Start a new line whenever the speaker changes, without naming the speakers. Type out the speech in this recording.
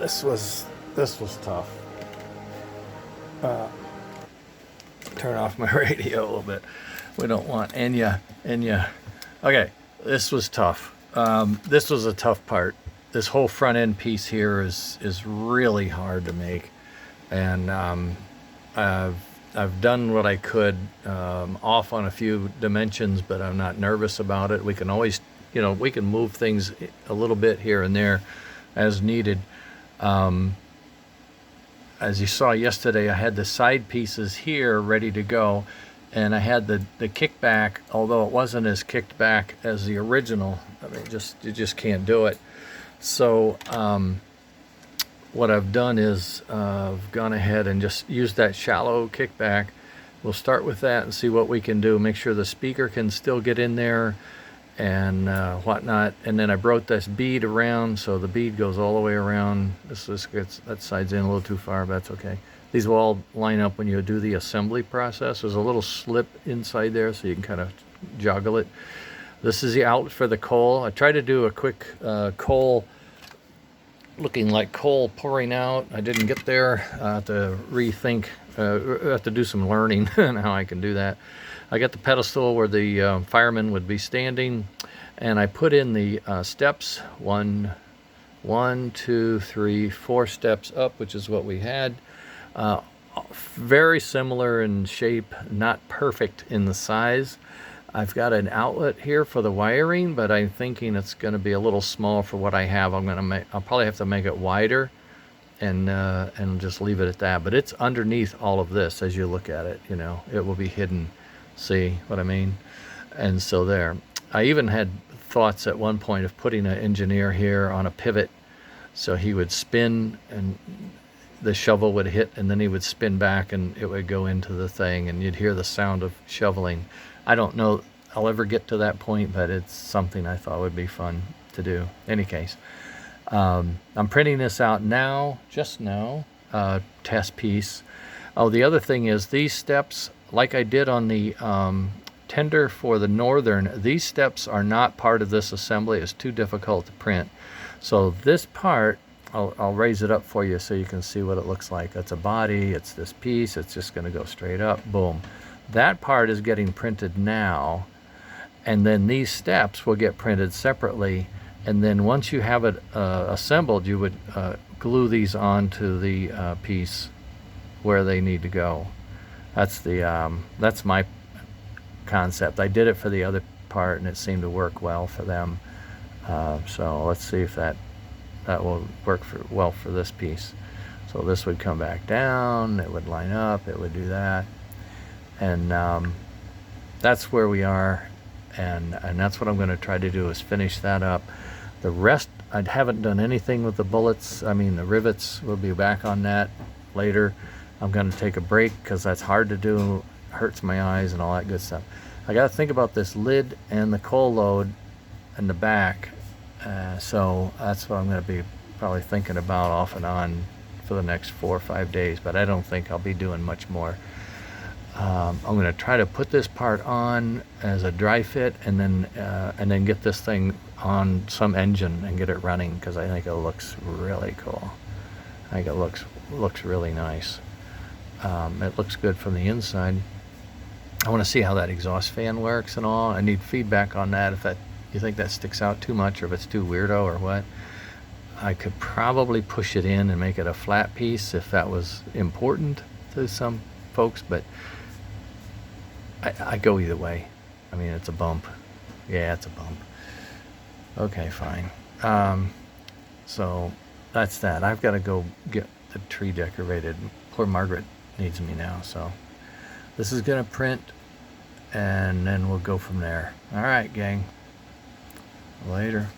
this was tough. Turn off my radio a little bit. We don't want Enya. Okay, this was tough. This was a tough part. This whole front end piece here is really hard to make, and I've done what I could, off on a few dimensions, but I'm not nervous about it. We can always, we can move things a little bit here and there as needed. As you saw yesterday, I had the side pieces here ready to go, and I had the kickback, although it wasn't as kicked back as the original. I mean, you just can't do it. So what I've done is I've gone ahead and just used that shallow kickback. We'll start with that and see what we can do. Make sure the speaker can still get in there and whatnot. And then I broke this bead around, so the bead goes all the way around. This gets, that side's in a little too far, but that's okay. These will all line up when you do the assembly process. There's a little slip inside there, so you can kind of joggle it. This is the outlet for the coal. I tried to do a quick coal, looking like coal pouring out. I didn't get there. I have to rethink, I have to do some learning on how I can do that. I got the pedestal where the fireman would be standing, and I put in the steps, one, two, 3, 4 steps up, which is what we had. Very similar in shape, not perfect in the size. I've got an outlet here for the wiring, but I'm thinking it's going to be a little small for what I have. I'll probably have to make it wider and just leave it at that. But it's underneath all of this as you look at it. It will be hidden. See what I mean? And so there. I even had thoughts at one point of putting an engineer here on a pivot, so he would spin and the shovel would hit, and then he would spin back and it would go into the thing, and you'd hear the sound of shoveling. I don't know I'll ever get to that point, but it's something I thought would be fun to do. Any case, I'm printing this out now, just now, test piece. Oh, the other thing is these steps, like I did on the tender for the Northern, these steps are not part of this assembly. It's too difficult to print. So this part, I'll raise it up for you so you can see what it looks like. That's a body, it's this piece, it's just gonna go straight up, boom. That part is getting printed now, and then these steps will get printed separately, and then once you have it assembled, you would glue these onto the piece where they need to go. That's my concept. I did it for the other part, and it seemed to work well for them. So let's see if that will work well for this piece. So this would come back down, it would line up, it would do that, and that's where we are, and that's what I'm going to try to do, is finish that up. The rest, I haven't done anything with the bullets. I mean, the rivets, we'll be back on that later. I'm going to take a break because that's hard to do, hurts my eyes and all that good stuff. I got to think about this lid and the coal load in the back, so that's what I'm going to be probably thinking about off and on for the next 4 or 5 days, but I don't think I'll be doing much more. I'm going to try to put this part on as a dry fit, and then get this thing on some engine and get it running, because I think it looks really cool. I think it looks really nice. It looks good from the inside. I want to see how that exhaust fan works and all. I need feedback on that, if you think that sticks out too much or if it's too weirdo or what. I could probably push it in and make it a flat piece if that was important to some folks, but I go either way. I mean, it's a bump. Yeah, it's a bump. Okay, fine. So that's that. I've got to go get the tree decorated. Poor Margaret needs me now, so this is gonna print, and then we'll go from there. All right, gang. Later.